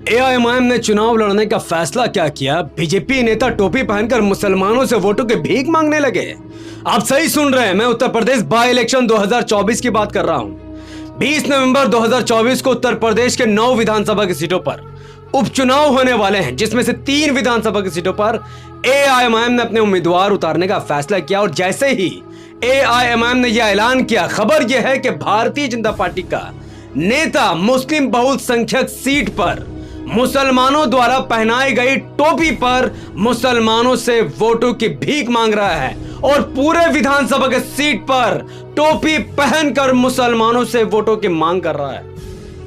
AIMIM ने चुनाव लड़ने का फैसला क्या किया? बीजेपी नेता टोपी पहनकर मुसलमानों से वोटों की भीख मांगने लगे। आप सही सुन रहे हैं, मैं उत्तर प्रदेश बाई इलेक्शन 2024 की बात कर रहा हूं। 20 नवंबर 2024 को उत्तर प्रदेश के 9 विधानसभा की सीटों पर उपचुनाव होने वाले हैं, जिसमें से 3 विधानसभा की सीटों पर एआईएमआईएम ने अपने उम्मीदवार उतारने का फैसला किया। और जैसे ही एआईएमआईएम ने यह ऐलान किया, खबर यह है कि भारतीय जनता पार्टी का नेता मुस्लिम बहुसंख्यक सीट पर मुसलमानों द्वारा पहनाई गई टोपी पर मुसलमानों से वोटों की भीख मांग रहा है और पूरे विधानसभा के सीट पर टोपी पहनकर मुसलमानों से वोटों की मांग कर रहा है।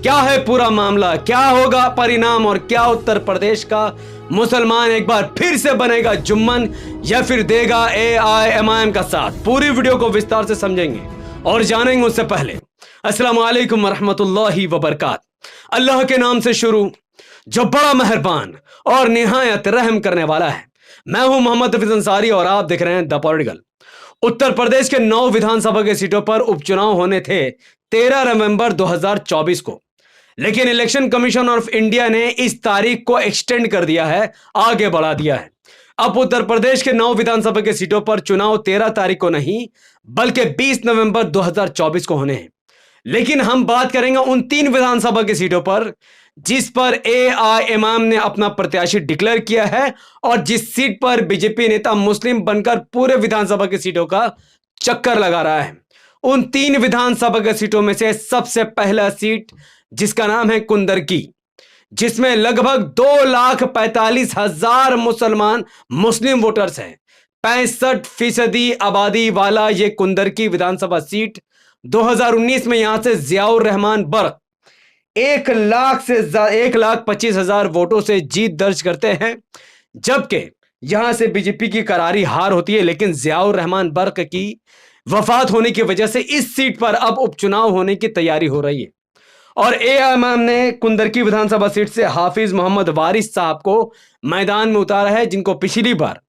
क्या है पूरा मामला, क्या होगा परिणाम और क्या उत्तर प्रदेश का मुसलमान एक बार फिर से बनेगा जुम्मन या फिर देगा एआईएमआईएम का साथ? पूरी वीडियो को विस्तार से समझेंगे और जानेंगे। उससे पहले अस्सलाम वालेकुम वरहमतुल्लाहि वबरकात। अल्लाह के नाम से शुरू, जो बड़ा मेहरबान और निहायत रहम करने वाला है। मैं हूं मोहम्मद हफीज अंसारी और आप देख रहे हैं द पॉलिटिकल। उत्तर प्रदेश के 9 विधानसभा के सीटों पर उपचुनाव होने थे 13 नवंबर 2024 को, लेकिन इलेक्शन कमीशन ऑफ इंडिया ने इस तारीख को एक्सटेंड कर दिया है, आगे बढ़ा दिया है। अब उत्तर प्रदेश के 9 विधानसभा के सीटों पर चुनाव 13 तारीख को नहीं बल्कि 20 नवंबर 2024 को होने हैं। लेकिन हम बात करेंगे उन 3 विधानसभा की सीटों पर जिस पर एआईएमआईएम ने अपना प्रत्याशी डिक्लेयर किया है और जिस सीट पर बीजेपी नेता मुस्लिम बनकर पूरे विधानसभा की सीटों का चक्कर लगा रहा है। उन 3 विधानसभा की सीटों में से सबसे पहला सीट जिसका नाम है कुंदरकी, जिसमें लगभग 2,45,000 मुसलमान मुस्लिम वोटर्स हैं। 65% आबादी वाला यह कुंदरकी विधानसभा सीट 2019 में यहां से जियाउर रहमान बर्क 1,25,000 वोटों से जीत दर्ज करते हैं, जबकि यहां से बीजेपी की करारी हार होती है। लेकिन जियाउर रहमान बर्क की वफात होने की वजह से इस सीट पर अब उपचुनाव होने की तैयारी हो रही है और एआईएमआईएम ने कुंदरकी विधानसभा सीट से हाफिज मोहम्मद वारिस साहब को मैदान में उतारा है, जिनको पिछली बार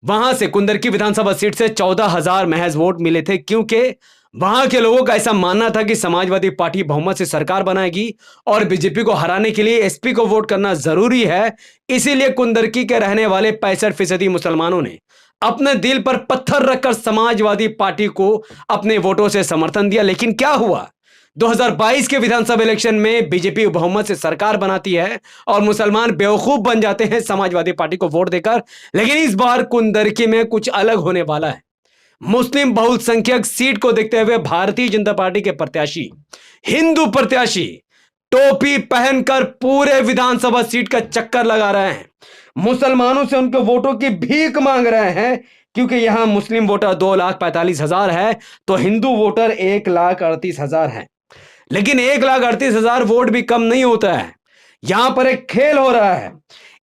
वहां से कुंदरकी विधानसभा सीट से 14,000 महज वोट मिले थे, क्योंकि वहां के लोगों का ऐसा मानना था कि समाजवादी पार्टी बहुमत से सरकार बनाएगी और बीजेपी को हराने के लिए एसपी को वोट करना जरूरी है। इसीलिए कुंदरकी के रहने वाले 65% मुसलमानों ने अपने दिल पर पत्थर रखकर समाजवादी पार्टी को अपने वोटों से समर्थन दिया। लेकिन क्या हुआ, 2022 के विधानसभा इलेक्शन में बीजेपी बहुमत से सरकार बनाती है और मुसलमान बेवकूफ बन जाते हैं समाजवादी पार्टी को वोट देकर। लेकिन इस बार कुंदरकी में कुछ अलग होने वाला है। मुस्लिम बहुसंख्यक सीट को देखते हुए भारतीय जनता पार्टी के प्रत्याशी, हिंदू प्रत्याशी टोपी पहनकर पूरे विधानसभा सीट का चक्कर लगा रहे हैं, मुसलमानों से उनके वोटों की भीख मांग रहे हैं। क्योंकि यहां मुस्लिम वोटर 2,45,000 है तो हिंदू वोटर 1,38,000 है। लेकिन 1,38,000 वोट भी कम नहीं होता है। यहां पर एक खेल हो रहा है।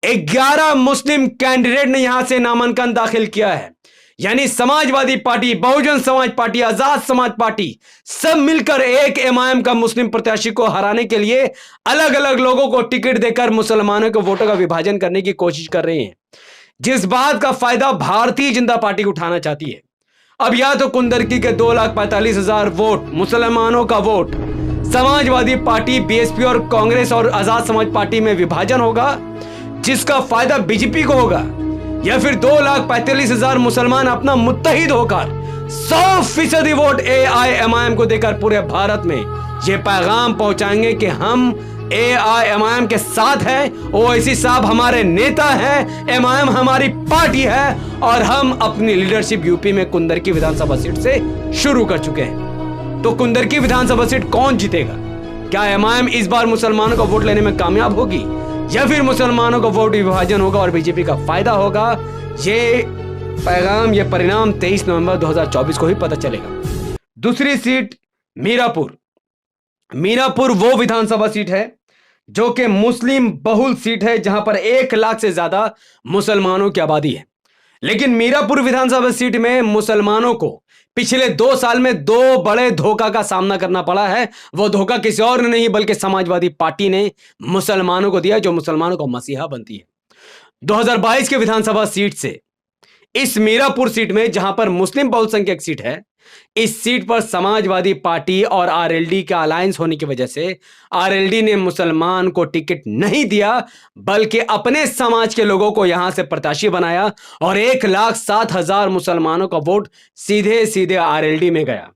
11 मुस्लिम कैंडिडेट ने यहां से नामांकन दाखिल किया है, यानी Samajwadi party, Bahujan Samaj party, Azad Samaj party सब मिलकर एक एमआईएम का मुस्लिम प्रत्याशी को हराने के लिए अलग अलग लोगों को टिकट देकर मुसलमानों के वोटों का विभाजन करने की कोशिश कर रही हैं, जिस बात का फायदा भारतीय जनता पार्टी उठाना चाहती है। अब या तो कुंदरकी के 2,45,000 वोट मुसलमानों का वोट समाजवादी पार्टी, बीएसपी और कांग्रेस और आजाद समाज पार्टी में विभाजन होगा, जिसका फायदा बीजेपी को होगा, या फिर 2,45,000 मुसलमान अपना मुत्तहिद होकर 100% वोट एआईएमआईएम को देकर पूरे भारत में यह पैगाम पहुंचाएंगे कि हम एआईएमआईएम के साथ हैं, ओवैसी साहब हमारे नेता हैं, एमआईएम हमारी पार्टी है और हम अपनी लीडरशिप यूपी में कुंदरकी विधानसभा सीट से शुरू कर चुके हैं। तो कुंदरकी विधानसभा सीट कौन जीतेगा? क्या एमआईएम इस बार मुसलमानों का वोट लेने में कामयाब होगी या फिर मुसलमानों का वोट विभाजन होगा और बीजेपी का फायदा होगा? ये पैगाम, ये परिणाम 23 नवंबर 2024 को ही पता चलेगा। दूसरी सीट मीरापुर। मीरापुर वो विधानसभा सीट है जो कि मुस्लिम बहुल सीट है, जहां पर 1 लाख से ज्यादा मुसलमानों की आबादी है। लेकिन मीरापुर विधानसभा सीट में मुसलमानों को पिछले 2 साल में 2 बड़े धोखा का सामना करना पड़ा है। वो धोखा किसी और ने नहीं बल्कि समाजवादी पार्टी ने मुसलमानों को दिया, जो मुसलमानों को मसीहा बनती है। 2022 के विधानसभा सीट से इस मीरापुर सीट में, जहां पर मुस्लिम बहुसंख्यक सीट है, इस सीट पर समाजवादी पार्टी और आरएलडी का अलायंस होने की वजह से आरएलडी ने मुसलमान को टिकट नहीं दिया, बल्कि अपने समाज के लोगों को यहां से प्रत्याशी बनाया और 1,07,000 मुसलमानों का वोट सीधे सीधे आरएलडी में गया।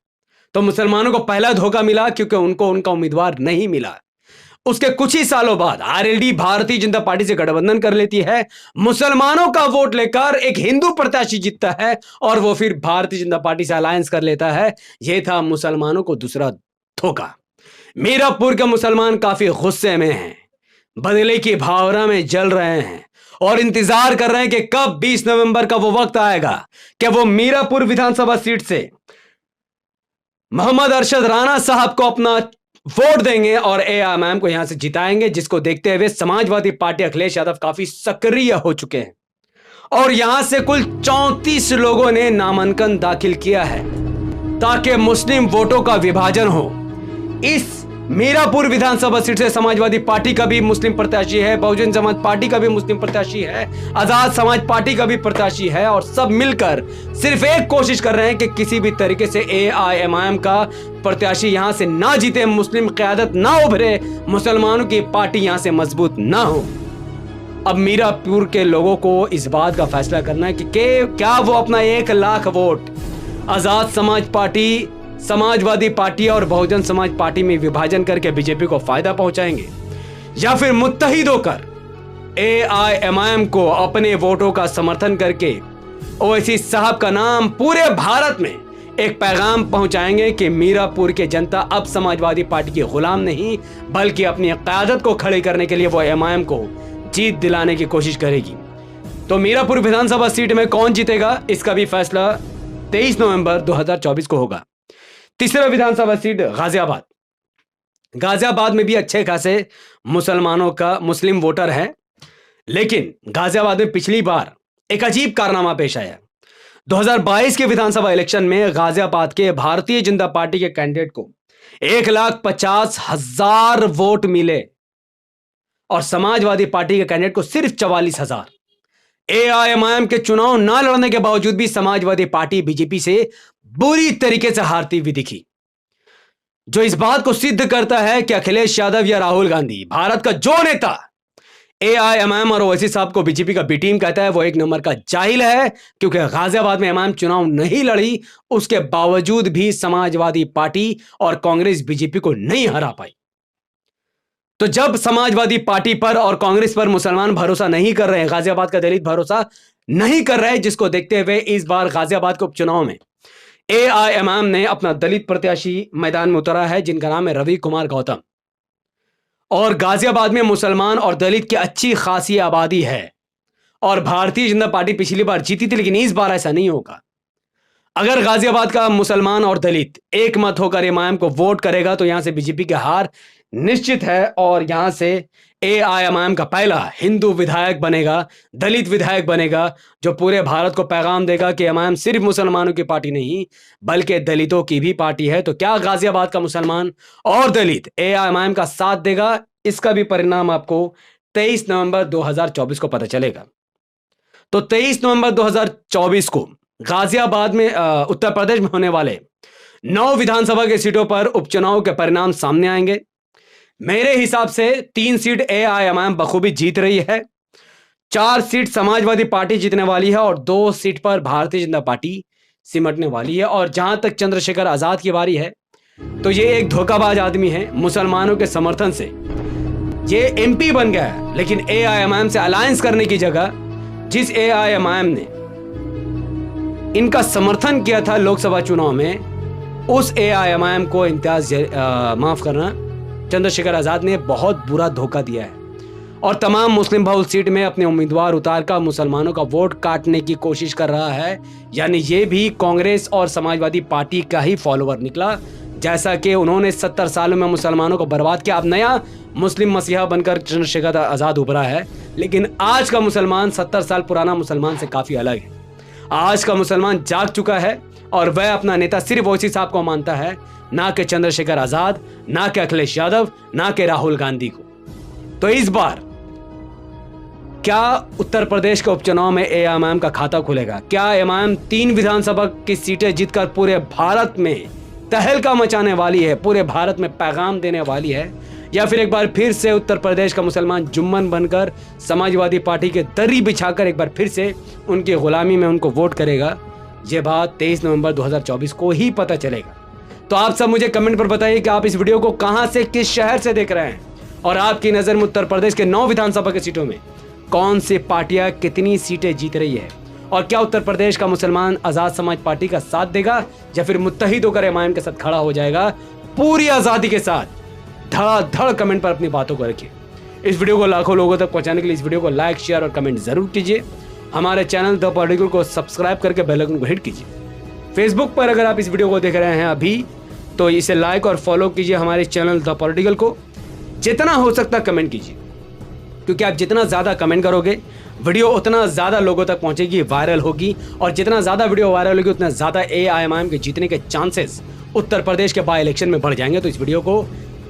तो मुसलमानों को पहला धोखा मिला क्योंकि उनको उनका उम्मीदवार नहीं मिला। उसके कुछ ही सालों बाद आरएलडी भारतीय जनता पार्टी से गठबंधन कर लेती है, मुसलमानों का वोट लेकर एक हिंदू प्रत्याशी जीतता है और वो फिर भारतीय जनता पार्टी से अलायंस कर लेता है। यह था मुसलमानों को दूसरा धोखा। मीरापुर के मुसलमान काफी गुस्से में हैं, बदले की भावना में जल रहे हैं और इंतजार कर रहे हैं कि कब 20 नवंबर का वो वक्त आएगा कि वो मीरापुर विधानसभा सीट से मोहम्मद अरशद राणा साहब को अपना वोट देंगे और एआईएमआईएम को यहां से जिताएंगे, जिसको देखते हुए समाजवादी पार्टी अखिलेश यादव काफी सक्रिय हो चुके हैं और यहां से कुल 34 लोगों ने नामांकन दाखिल किया है ताकि मुस्लिम वोटों का विभाजन हो। इस मीरापुर विधानसभा सीट से समाजवादी पार्टी का भी मुस्लिम प्रत्याशी है, बहुजन समाज पार्टी का भी मुस्लिम प्रत्याशी है, आजाद समाज पार्टी का भी प्रत्याशी है और सब मिलकर सिर्फ एक कोशिश कर रहे हैं कि किसी भी तरीके से एआईएमआईएम का प्रत्याशी यहां से ना जीते, मुस्लिम क़यादत ना उभरे, मुसलमानों की पार्टी यहां से मजबूत ना हो। अब मीरापुर के लोगों को इस बात का फैसला करना है कि क्या वो अपना 1 lakh vote Azad Samaj party, Samajwadi party और बहुजन समाज पार्टी में विभाजन करके बीजेपी को फायदा पहुंचाएंगे या फिर मुत्तहिद होकर एआईएमआईएम को अपने वोटों का समर्थन करके ओवैसी साहब का नाम पूरे भारत में एक पैगाम पहुंचाएंगे कि मीरापुर की जनता अब समाजवादी पार्टी के गुलाम नहीं बल्कि अपनी क़यादत को खड़े करने के लिए वो एमआईएम को जीत दिलाने की कोशिश करेगी। तो मीरापुर विधानसभा सीट में कौन जीतेगा इसका भी फैसला 23 नवंबर 2024 को होगा। तीसरा विधानसभा सीट गाजियाबाद। गाजियाबाद में भी अच्छे खासे मुसलमानों का मुस्लिम वोटर है, लेकिन गाजियाबाद में पिछली बार एक अजीब कारनामा पेश आया। 2022 के विधानसभा इलेक्शन में गाजियाबाद के भारतीय जनता पार्टी के कैंडिडेट को 1,50,000 वोट मिले और समाजवादी पार्टी के कैंडिडेट को सिर्फ 44,000। एआईएमआईएम के चुनाव ना लड़ने के बावजूद भी समाजवादी पार्टी बीजेपी से बुरी तरीके से हारती हुई दिखी, जो इस बात को सिद्ध करता है कि अखिलेश यादव या राहुल गांधी, भारत का जो नेता एआईएमआईएम और ओवैसी साहब को बीजेपी का बी टीम कहता है, वो एक नंबर का जाहिल है, क्योंकि गाजियाबाद में एमआईएम चुनाव नहीं लड़ी, उसके बावजूद भी समाजवादी पार्टी और कांग्रेस बीजेपी को नहीं हरा पाई। तो जब समाजवादी पार्टी पर और कांग्रेस पर मुसलमान भरोसा नहीं कर रहे हैं, गाजियाबाद का दलित भरोसा नहीं कर रहे हैं, जिसको देखते हुए इस बार गाजियाबाद के उपचुनाव में एआईएमआईएम ने अपना दलित प्रत्याशी मैदान में उतारा है, जिनका नाम है रवि कुमार गौतम। और गाजियाबाद में मुसलमान और दलित की अच्छी खासी आबादी है और भारतीय जनता पार्टी पिछली बार जीती थी, लेकिन इस बार ऐसा नहीं होगा। अगर गाजियाबाद का मुसलमान और दलित एक मत होकर एमआईएम को वोट करेगा तो यहां से बीजेपी की हार निश्चित है और यहां से एआईएमआईएम का पहला हिंदू विधायक बनेगा, दलित विधायक बनेगा, जो पूरे भारत को पैगाम देगा कि एमआईएम सिर्फ मुसलमानों की पार्टी नहीं बल्कि दलितों की भी पार्टी है। तो क्या गाजियाबाद का मुसलमान और दलित एआईएमआईएम का साथ देगा, इसका भी परिणाम आपको 23 नवंबर 2024 को पता चलेगा। तो 23 नवंबर 2024 को गाजियाबाद में उत्तर प्रदेश में होने वाले 9 विधानसभा के सीटों पर उपचुनाव के परिणाम सामने आएंगे। मेरे हिसाब से 3 सीट एआईएमआईएम बखूबी जीत रही है, 4 सीट समाजवादी पार्टी जीतने वाली है और 2 सीट पर भारतीय जनता पार्टी सिमटने वाली है। और जहां तक चंद्रशेखर आजाद की बारी है, तो ये एक धोखाबाज आदमी है। मुसलमानों के समर्थन से ये एमपी बन गया है, लेकिन एआईएमआईएम से अलायंस करने की जगह जिस एआईएमआईएम ने इनका समर्थन किया था लोकसभा चुनाव में, उस एआईएमआईएम को इम्तियाज माफ करना चंद्रशेखर आजाद ने बहुत बुरा धोखा दिया है और तमाम मुस्लिम बहुल सीट में अपने उम्मीदवार उतारकर मुसलमानों का वोट काटने की कोशिश कर रहा है। यानी ये भी कांग्रेस और समाजवादी पार्टी का ही फॉलोवर निकला, जैसा कि उन्होंने 70 सालों में मुसलमानों को बर्बाद किया। अब नया मुस्लिम मसीहा बनकर चंद्रशेखर आजाद उभरा है, लेकिन आज का मुसलमान 70 साल पुराना मुसलमान से काफी अलग है। आज का मुसलमान जाग चुका है और वह अपना नेता सिर्फ ओवैसी साहब को मानता है, ना कि चंद्रशेखर आजाद, ना कि अखिलेश यादव, ना कि राहुल गांधी को। तो इस बार क्या उत्तर प्रदेश के उपचुनाव में एआईएमआईएम का खाता खुलेगा? क्या एआईएमआईएम 3 विधानसभा की सीटें जीतकर पूरे भारत में तहलका मचाने वाली है, पूरे भारत में पैगाम देने वाली है, या फिर एक बार फिर से उत्तर प्रदेश का मुसलमान जुम्मन बनकर समाजवादी पार्टी के दरी बिछाकर एक बार फिर से उनकी गुलामी में उनको वोट करेगा? ये बात 23 नवंबर 2024 को ही पता चलेगा। तो आप सब मुझे कमेंट पर बताइए कि आप इस वीडियो को कहां से, किस शहर से देख रहे हैं, और आपकी नजर में उत्तर प्रदेश के 9 विधानसभा की सीटों में कौन सी पार्टियां कितनी सीटें जीत रही है, और क्या उत्तर प्रदेश का मुसलमान आजाद समाज पार्टी का साथ देगा या फिर मुत्तहिद होकर एआईएमआईएम के साथ खड़ा हो जाएगा पूरी आजादी के साथ? धड़ाधड़ कमेंट पर अपनी बातों को रखिए। इस वीडियो को लाखों लोगों तक पहुंचाने के लिए इस वीडियो को लाइक, शेयर और कमेंट जरूर कीजिए। हमारे चैनल द पॉलिटिकल को सब्सक्राइब करके बेल आइकन को हिट कीजिए। फेसबुक पर अगर आप इस वीडियो को देख रहे हैं अभी, तो इसे लाइक और फॉलो कीजिए हमारे चैनल द पॉलिटिकल को। जितना हो सकता कमेंट कीजिए, क्योंकि आप जितना ज़्यादा कमेंट करोगे वीडियो उतना ज़्यादा लोगों तक पहुंचेगी, वायरल होगी, और जितना ज़्यादा वीडियो वायरल होगी उतना ज़्यादा एआईएमआईएम के जीतने के चांसेस उत्तर प्रदेश के बाई इलेक्शन में बढ़ जाएंगे। तो इस वीडियो को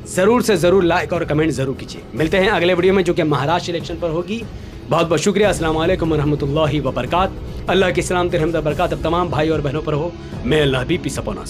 ज़रूर से ज़रूर लाइक और कमेंट ज़रूर कीजिए। मिलते हैं अगले वीडियो में, जो कि महाराष्ट्र इलेक्शन पर होगी। बहुत बहुत शुक्रिया। अस्सलाम वालेकुम रहमतुल्लाहि व बरकात। अल्लाह की सलामत रहमत बरकत अब तमाम भाई और बहनों पर हो। मे अल्लाह बी पीस अपॉन अस।